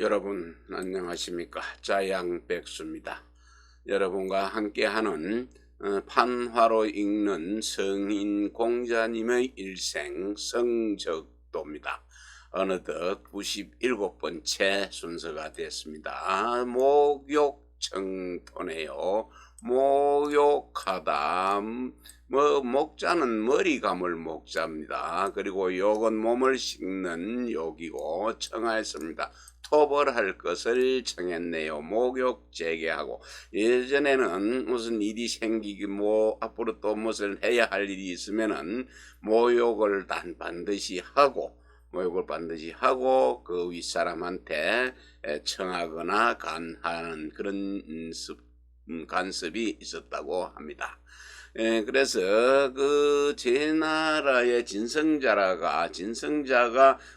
여러분 안녕하십니까? 자양백수입니다. 여러분과 함께하는 판화로 읽는 성인 공자님의 일생 성적도입니다. 어느덧 97번째 순서가 됐습니다. 목욕청토네요. 목욕하다. 목자는 머리 감을 목자입니다. 그리고 욕은 몸을 씻는 욕이고 청하였습니다. 토벌할 것을 청했네요. 목욕 재개하고, 예전에는 무슨 일이 생기기 앞으로 또 무슨 해야 할 일이 있으면은 목욕을 반드시 하고 그 윗사람한테 청하거나 간하는 그런 간섭이 있었다고 합니다. 그래서 제 나라의 진성자가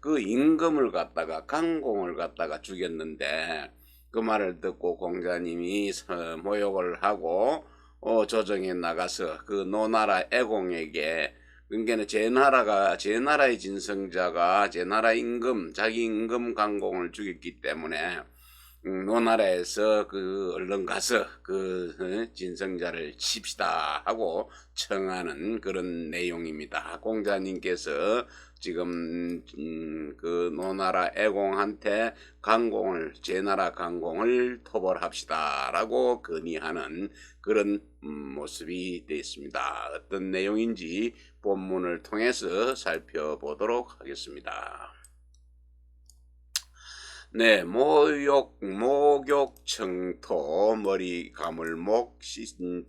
그 임금을 갖다가 강공을 갖다가 죽였는데, 그 말을 듣고 공자님이 모욕을 하고 조정에 나가서 그 노나라 애공에게, 그러니까 제 나라의 진성자가 제 나라 임금, 자기 임금 강공을 죽였기 때문에 노나라에서 얼른 가서 진성자를 칩시다 하고 청하는 그런 내용입니다. 공자님께서 지금 그 노나라 애공한테 제 나라 강공을 토벌합시다 라고 건의하는 그런 모습이 되어 있습니다. 어떤 내용인지 본문을 통해서 살펴보도록 하겠습니다. 네, 목욕, 청토, 머리 감을 목,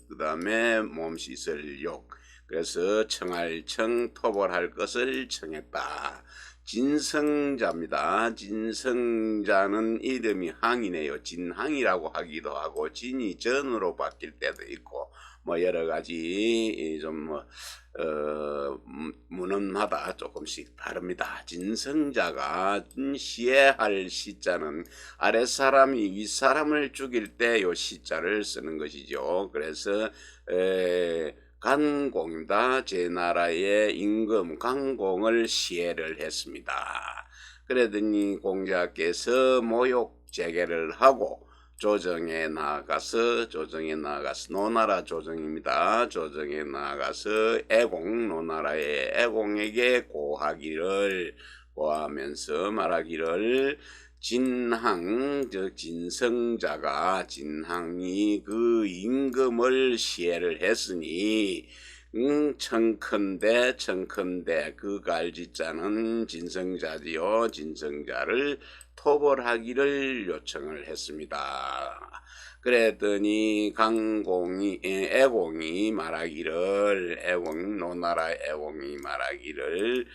그 다음에 몸 씻을 욕. 그래서 청할 청, 토벌할 것을 청했다. 진성자입니다. 진성자는 이름이 항이네요. 진항이라고 하기도 하고, 진이 전으로 바뀔 때도 있고, 여러 가지 문헌마다 조금씩 다릅니다. 진성자가 시해할 시자는 아랫사람이 윗사람을 죽일 때 요 시자를 쓰는 것이죠. 그래서 간공입니다. 제 나라의 임금 강공을 시해를 했습니다. 그러더니 공자께서 모욕 재개를 하고 조정에 나가서 노나라 조정입니다. 조정에 나가서 노나라의 애공에게 고하면서 말하기를, 진성자가 그 임금을 시해를 했으니 청컨대 그 갈지자는 진성자지요. 진성자를 토벌하기를 요청을 했습니다. 그랬더니 애공이 말하기를, 노나라 애공이 말하기를,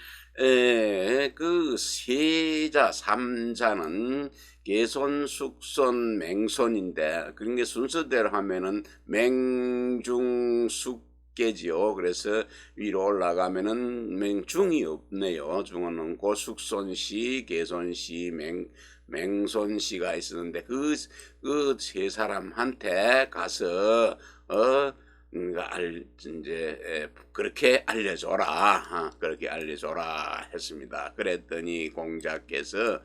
그 세자, 삼자는 개손, 숙손, 맹손인데, 그런 게 순서대로 하면은 맹중숙계지요. 그래서 위로 올라가면은 중이 없네요. 중은 고숙손시, 개손시, 맹손시가 있었는데, 그 세 사람한테 가서 그렇게 알려줘라. 그렇게 알려줘라 했습니다. 그랬더니 공자께서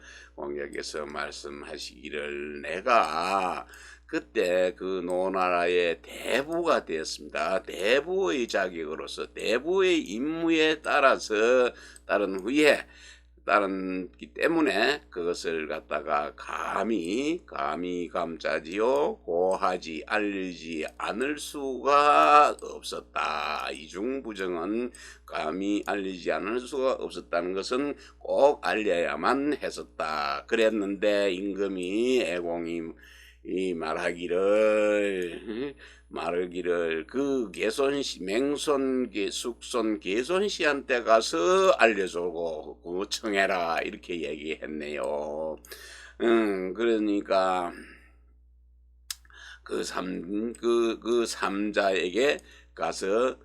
말씀하시기를, 내가 그때 그 노나라의 대부가 되었습니다. 대부의 자격으로서, 대부의 임무에 따른기 때문에 그것을 갖다가 감히 감자지요. 고하지, 알리지 않을 수가 없었다. 이중부정은 감히 알리지 않을 수가 없었다는 것은 꼭 알려야만 했었다. 그랬는데 임금이, 애공이 말하기를 그 개손시, 맹손, 숙손, 개손시한테 가서 알려주고 청해라 이렇게 얘기했네요. 그러니까 그 삼자에게 가서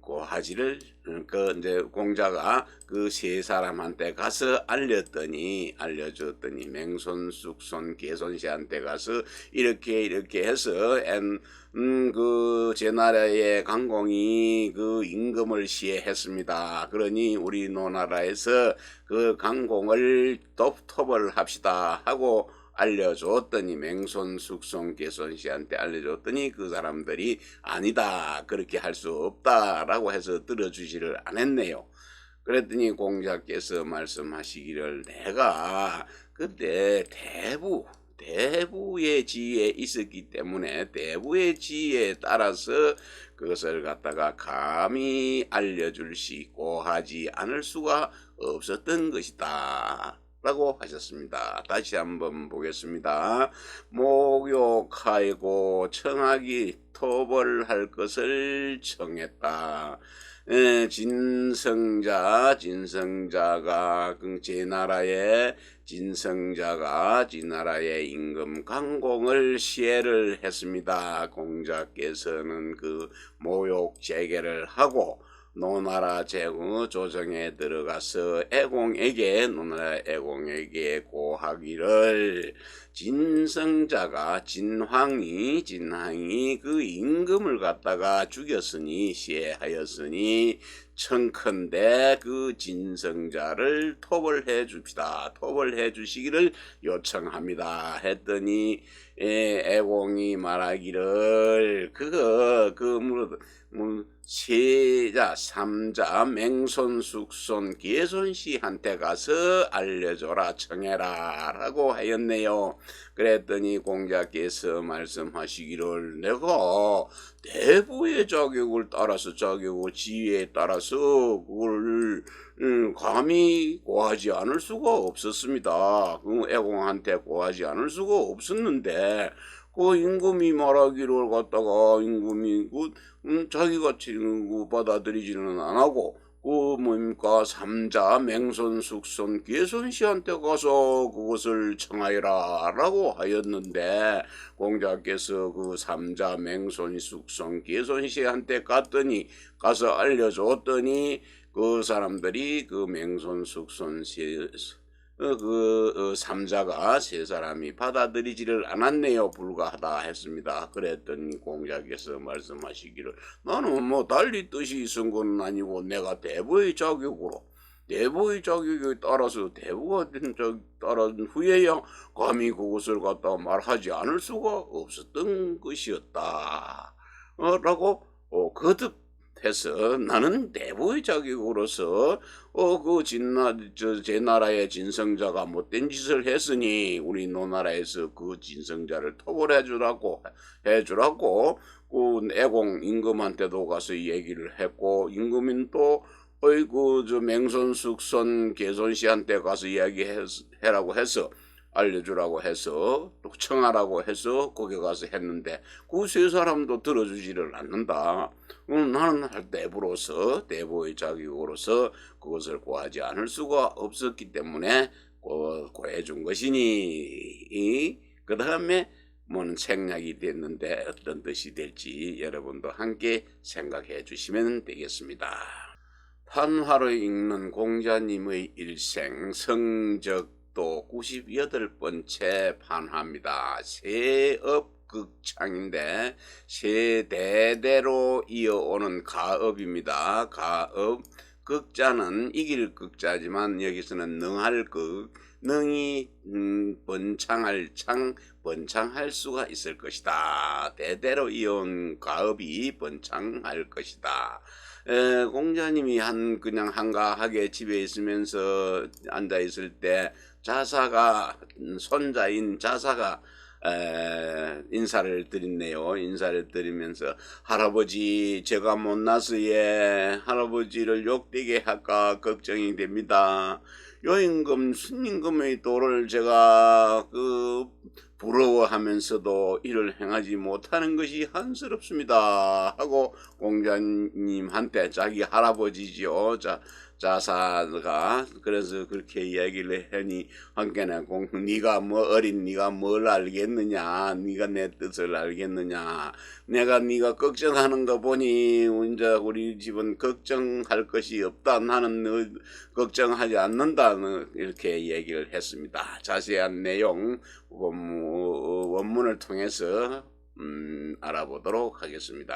고하지를 그 이제 공자가 그 세 사람한테 가서 알려줬더니 맹손, 쑥손, 개손씨한테 가서 이렇게 해서 그 제나라의 강공이 그 임금을 시해했습니다. 그러니 우리 노나라에서 그 강공을 토벌합시다 하고 알려줬더니 맹손, 쑥손, 개손씨한테 알려줬더니 그 사람들이 아니다, 그렇게 할 수 없다라고 해서 들어주지를 않았네요. 그랬더니 공자께서 말씀하시기를 내가 그때 대부의 지혜에 있었기 때문에 대부의 지혜에 따라서 그것을 갖다가 감히 알려줄 수 있고 하지 않을 수가 없었던 것이다 라고 하셨습니다. 다시 한번 보겠습니다. 목욕하고 청하기 토벌할 것을 청했다. 진성자가 진나라의 임금 강공을 시해를 했습니다. 공자께서는 그 모욕 재개를 하고 노나라 조정에 들어가서 노나라 애공에게 고하기를 진황이 그 임금을 갖다가 죽였으니 시해하였으니 청컨대 그 진성자를 토벌해 주시기를 요청합니다 했더니 애공이 말하기를 삼자 맹손, 쑥손, 개손씨한테 가서 알려줘라, 청해라 라고 하였네요. 그랬더니 공자께서 말씀하시기를 내가 대부의 자격을 지혜에 따라서 그걸 감히 고하지 않을 수가 없었습니다. 그 애공한테 고하지 않을 수가 없었는데 그 임금이 말하기를 갖다가 임금이 자기가 받아들이지는 안 하고 삼자 맹손, 쑥손, 개손씨한테 가서 그것을 청하여라 라고 하였는데 공자께서 그 삼자 맹손, 쑥손, 개손씨한테 가서 알려줬더니 그 사람들이 그 맹손, 쑥손, 삼자가 세 사람이 받아들이지를 않았네요. 불가하다 했습니다. 그랬더니 공자께서 말씀하시기를 나는 달리 뜻이 있은 건 아니고 내가 대부의 자격에 따라서 대부가 따른 후에야 감히 그것을 갖다 말하지 않을 수가 없었던 것이었다 라고 거듭 해서 나는 대부의 자격으로서 제나라의 진성자가 못된 짓을 했으니 우리 노나라에서 그 진성자를 토벌해 주라고 그 애공 임금한테도 가서 얘기를 했고 임금인 또 맹손, 쑥손, 개손씨한테 가서 이야기해라고 해서 알려주라고 해서 또 청하라고 해서 거기 가서 했는데 그 세 사람도 들어주지를 않는다. 나는 대부의 자격으로서 그것을 고하지 않을 수가 없었기 때문에 고해준 것이니 그 다음에 생략이 됐는데 어떤 뜻이 될지 여러분도 함께 생각해 주시면 되겠습니다. 한화로 읽는 공자님의 일생 성적도 98번째 판화입니다. 세업극창인데 세대대로 이어오는 가업입니다. 가업, 극자는 이길 극자지만 여기서는 능할 극, 능이 번창할 수가 있을 것이다. 대대로 이어온 가업이 번창할 것이다. 공자님이 그냥 한가하게 집에 있으면서 앉아 있을 때 손자인 자사가 인사를 드렸네요. 인사를 드리면서 할아버지 제가 못나서 할아버지를 욕되게 할까 걱정이 됩니다. 여임금 순임금의 도를 제가 부러워하면서도 이를 행하지 못하는 것이 한스럽습니다 하고 공자님한테 자기 할아버지지요. 자사가 그래서 그렇게 이야기를 하니 한켠에 네가 뭐 어린 네가 뭘 알겠느냐, 네가 내 뜻을 알겠느냐, 내가 네가 걱정하는 거 보니 이제 우리 집은 걱정할 것이 없다, 나는 너 걱정하지 않는다, 이렇게 얘기를 했습니다. 자세한 내용 원문을 통해서 알아보도록 하겠습니다.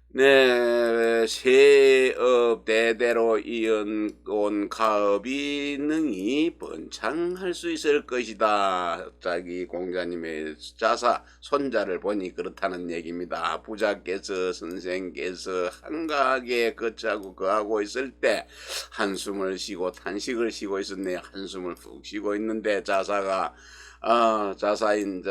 네, 세업 대대로 이어온 가업이 능히 번창할 수 있을 것이다. 자기 공자님의 자사 손자를 보니 그렇다는 얘기입니다. 부자께서 선생께서 한가하게 걷자고 거하고 있을 때 한숨을 쉬고 탄식을 쉬고 있었네요. 한숨을 푹 쉬고 있는데 자사가 자사인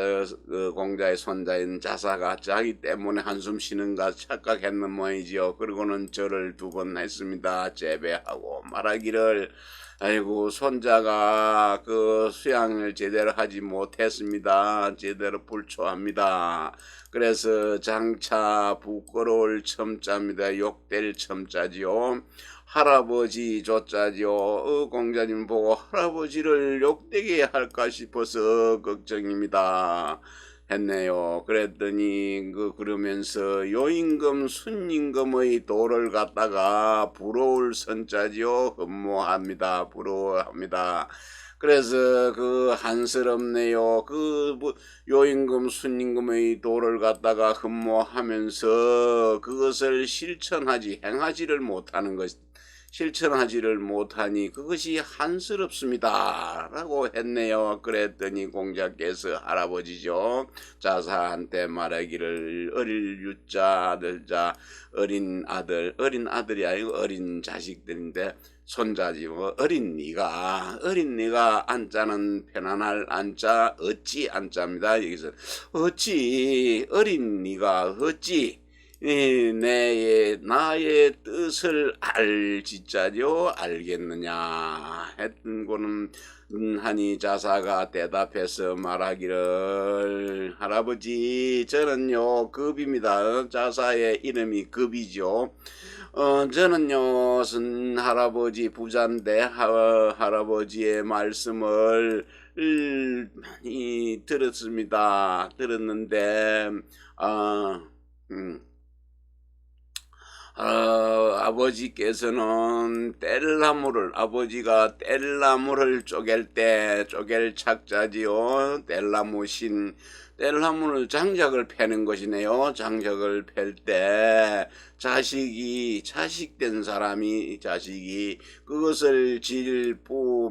공자의 손자인 자사가 자기 때문에 한숨 쉬는가 착각했는 모양이지요. 그리고는 절을 두 번 했습니다. 재배하고 말하기를 아이고 손자가 그 수양을 제대로 하지 못했습니다. 제대로 불초합니다. 그래서 장차 부끄러울 첨자입니다. 욕될 첨자지요. 할아버지 조자지요. 공자님 보고 할아버지를 욕되게 할까 싶어서 걱정입니다. 했네요. 그랬더니 그러면서 요임금 순임금의 도를 갖다가 부러울 선자지요. 흠모합니다. 부러워합니다. 그래서 한스럽네요. 요임금 순임금의 도를 갖다가 흠모하면서 그것을 행하지를 못하는 것, 실천하지를 못하니 그것이 한스럽습니다. 라고 했네요. 그랬더니 공자께서 할아버지죠. 자사한테 말하기를 어릴 유자 들자 어린 아들이 아니고 어린 자식들인데 손자지 뭐 어린 네가 안자는 편안할 안자 어찌 안자입니다. 여기서 어찌 어린 네가 어찌 나의 뜻을 알지자죠 알겠느냐 했던 거는 하니 자사가 대답해서 말하기를 할아버지 저는요 급입니다. 자사의 이름이 급이죠. 저는요 할아버지 부자인데 할아버지의 말씀을 많이 들었는데 아버지께서는 아버지가 뗄나무를 쪼갤 착자지요. 뗄나무를 장작을 패는 것이네요. 장작을 팰 때 자식된 사람이 그것을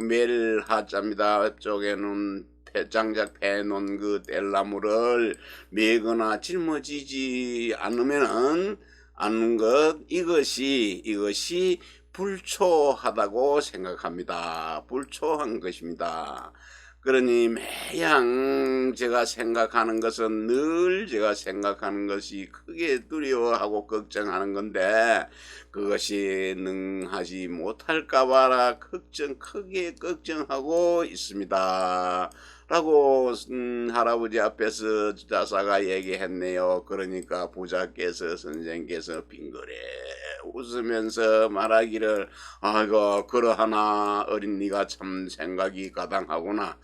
멜하자입니다. 쪼개는 장작 패놓은 그 뗄나무를 매거나 짊어지지 않는 것 이것이 불초하다고 생각합니다. 불초한 것입니다. 그러니 매양 제가 생각하는 것이 크게 두려워하고 걱정하는 건데 그것이 능하지 못할까 봐라 크게 걱정하고 있습니다. 라고 할아버지 앞에서 자사가 얘기했네요. 그러니까 부자께서 선생께서 빙그레 웃으면서 말하기를 아이고 그러하나 어린이가 참 생각이 가상하구나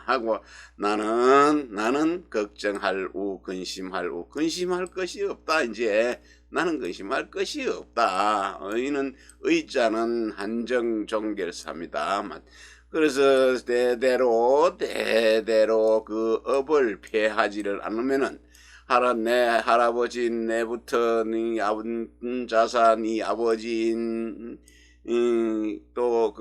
하고 나는 걱정할 근심할 것이 없다. 이제 나는 근심할 것이 없다. 의자는 한정종결사입니다. 그래서 대대로 그 업을 폐하지를 않으면은 내 할아버지인 내부터 네 자사 네 아버지인 또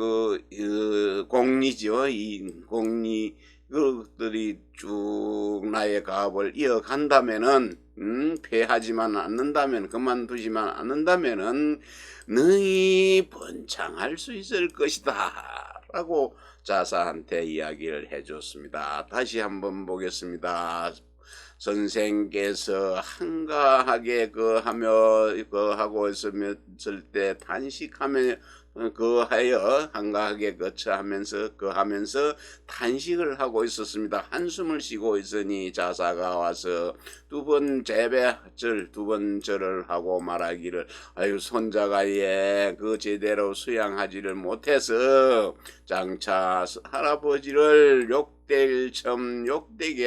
공리죠. 이 공리 그들이 쭉 나의 가업을 이어간다면은 폐하지만 않는다면 그만두지만 않는다면은 능히 번창할 수 있을 것이다. 라고 자사한테 이야기를 해줬습니다. 다시 한번 보겠습니다. 선생께서 한가하게 하고 있을 때 거하여 한가하게 거하면서 탄식을 하고 있었습니다. 한숨을 쉬고 있으니 자사가 와서 두 번 절을 하고 말하기를 아유 손자가 그 제대로 수양하지를 못해서 장차 할아버지를 욕되게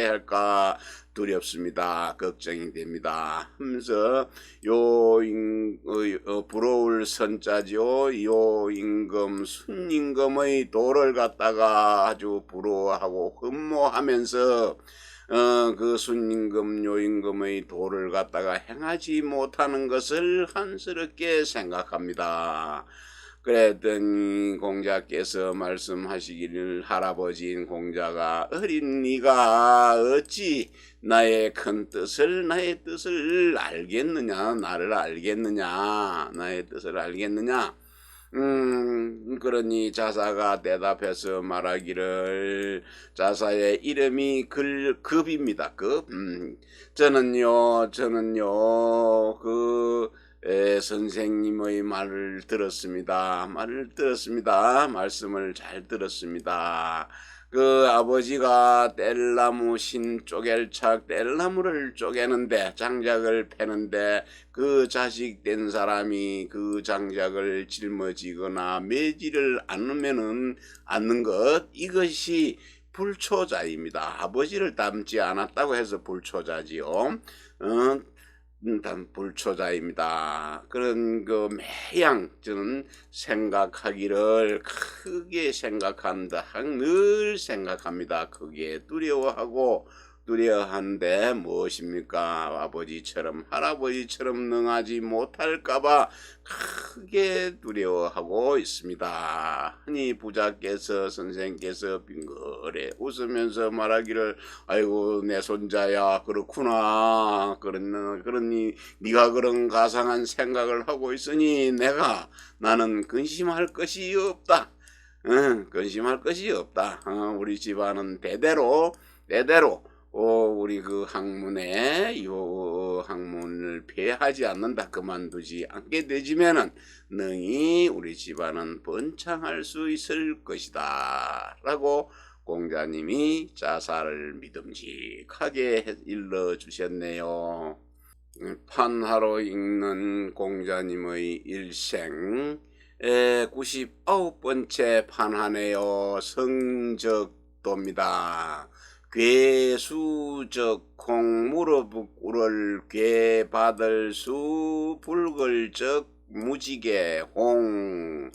할까 두렵습니다. 걱정이 됩니다. 하면서 부러울 선자죠. 요임금 순임금의 도를 갖다가 아주 부러워하고 흠모하면서 그 순임금 요임금의 도를 갖다가 행하지 못하는 것을 한스럽게 생각합니다. 그랬더니 공자께서 말씀하시기를 할아버지인 공자가 어린 네가 어찌 나의 뜻을 알겠느냐, 나를 알겠느냐, 나의 뜻을 알겠느냐. 그러니 자사가 대답해서 말하기를 자사의 이름이 급입니다. 급. 저는요 선생님의 말을 들었습니다. 말씀을 잘 들었습니다. 그 아버지가 뗄나무를 쪼개는데 장작을 패는데 그 자식 된 사람이 그 장작을 짊어지거나 매지를 않는 것, 이것이 불초자입니다. 아버지를 닮지 않았다고 해서 불초자지요. 불초자입니다. 그런 매양 저는 생각하기를 크게 생각한다. 늘 생각합니다. 크게 두려워하는데 무엇입니까? 아버지처럼 할아버지처럼 능하지 못할까봐 크게 두려워하고 있습니다. 하니 부자께서 선생께서 빙그레 웃으면서 말하기를 아이고 내 손자야 그렇구나. 그러니 네가 그런 가상한 생각을 하고 있으니 나는 근심할 것이 없다. 근심할 것이 없다. 우리 집안은 대대로 우리 그 학문을 폐하지 않는다. 그만두지 않게 되지면은 능히 우리 집안은 번창할 수 있을 것이다. 라고 공자님이 자사를 믿음직하게 일러주셨네요. 판하로 읽는 공자님의 일생 99번째 판하네요. 성적도입니다. 괴수적 콩 무릎 꿇을 괴 받을 수 불글적 무지개 홍.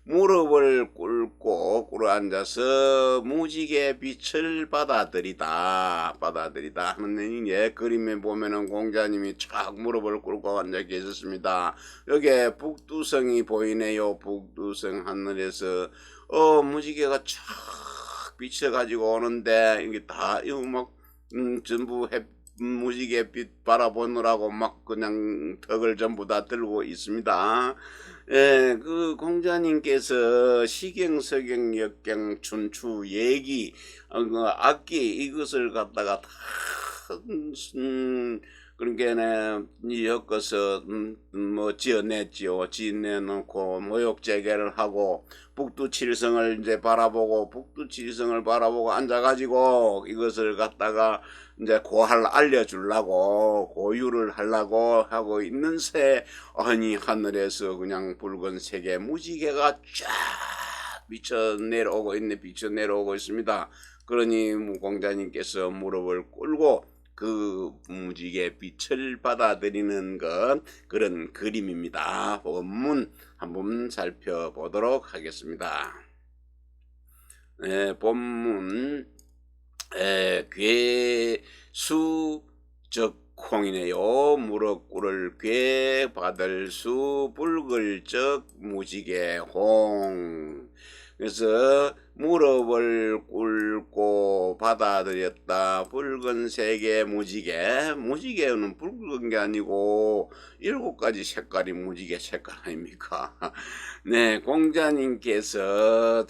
무릎을 꿇고 꿇어앉아서 무지개 빛을 받아들이다 하는 게 그림에 보면은 공자님이 쫙 무릎을 꿇고 앉아 계셨습니다. 여기에 북두성이 보이네요. 북두성 하늘에서 무지개가 쫙 비쳐가지고 오는데 이게 다 전부 무지개빛 바라보느라고 막 그냥 덕을 전부 다 들고 있습니다. 그 공자님께서 시경, 서경, 역경, 춘추, 얘기, 악기 이것을 갖다가 다 그러니까 엮어서 지어내놓고 모욕재개를 하고 북두칠성을 바라보고 앉아가지고 이것을 갖다가 이제 고유를 하려고 하고 있는 새 아니 하늘에서 그냥 붉은색의 무지개가 쫙 비쳐 내려오고 있습니다. 그러니 공자님께서 무릎을 꿇고 그 무지개 빛을 받아들이는 그런 그림입니다. 본문 한번 살펴보도록 하겠습니다. 본문 괴수적 콩이네요. 무릎 꿇을 괴 받을 수 불글적 무지개 홍. 그래서 무릎을 꿇고 받아들였다. 붉은색의 무지개는 붉은 게 아니고 7가지 색깔이 무지개 색깔 아닙니까? 네, 공자님께서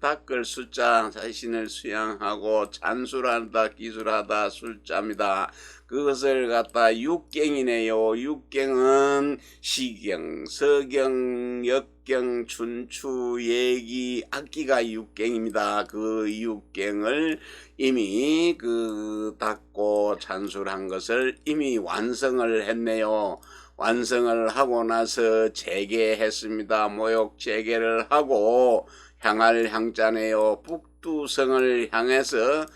닦을 숫자 자신을 수양하고 찬술하다 기술하다 술자입니다. 그것을 갖다 육경이네요. 육경은 시경, 서경, 역경, 춘추, 예기, 악기가 육경입니다. 그 육경을 이미 닦고 찬술한 것을 이미 완성을 했네요. 완성을 하고 나서 재개했습니다. 모욕 재개를 하고 향할 향자네요. 북두성을 향해서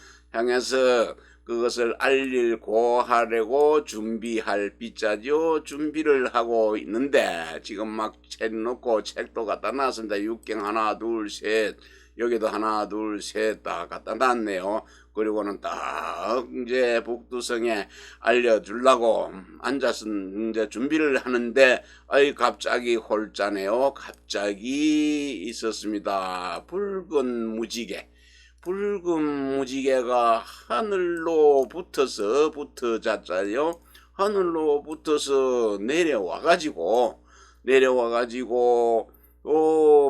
그것을 알리고 하려고 준비할 빗자죠. 준비를 하고 있는데 지금 막 책 놓고 책도 갖다 놨습니다. 육경 하나 둘 셋, 여기도 하나 둘 셋 다 갖다 놨네요. 그리고는 딱 이제 북두성에 알려주려고 앉아서 이제 준비를 하는데 갑자기 홀짜네요. 갑자기 있었습니다. 붉은 무지개가 하늘로 붙어자요. 하늘로 붙어서 내려와가지고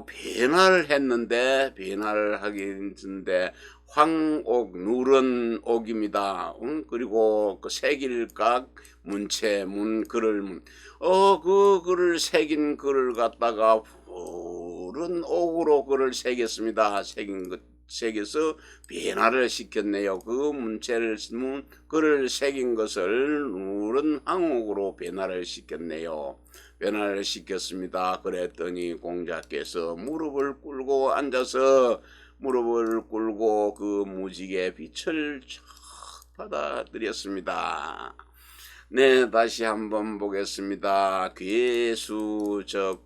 변화를 했는데, 변화를 하긴 했는데 황옥 누런 옥입니다. 그리고 그 새길각 문체 글을 그 글을 새긴 글을 갖다가 푸른 옥으로 글을 새겼습니다. 새겨서 변화를 시켰네요. 그 문체를 글을 새긴 것을 누런 황옥으로 변화를 시켰네요. 변화를 시켰습니다. 그랬더니 공자께서 무릎을 꿇고 앉아서 그 무지개 빛을 쫙 받아들였습니다. 네, 다시 한번 보겠습니다. 괴수적콩이라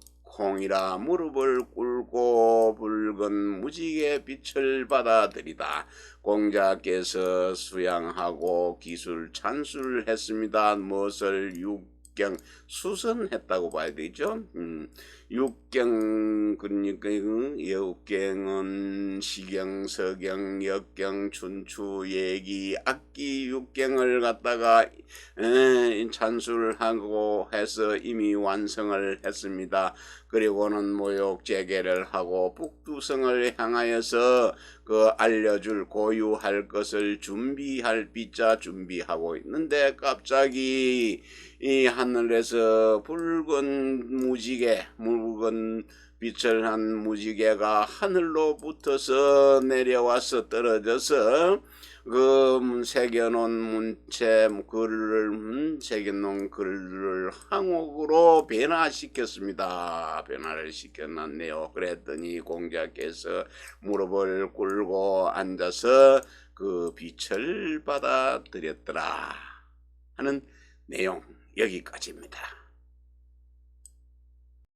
무릎을 꿇고 붉은 무지개 빛을 받아들이다. 공자께서 수양하고 기술 찬술했습니다. 무엇을 육경 수선했다고 봐야 되죠. 육경 그러니까 역경은 시경, 서경, 역경, 춘추, 예기, 악기 육경을 갖다가 찬술하고 해서 이미 완성을 했습니다. 그리고는 모욕 재개를 하고 북두성을 향하여서 알려줄 고유할 것을 준비할 빗자 준비하고 있는데 갑자기 이 하늘에서 붉은 빛을 한 무지개가 하늘로 붙어서 내려와서 떨어져서 새겨놓은 새겨놓은 글을 항옥으로 변화시켰습니다. 변화를 시켜놨네요. 그랬더니 공자께서 무릎을 꿇고 앉아서 그 빛을 받아들였더라 하는 내용 여기까지입니다.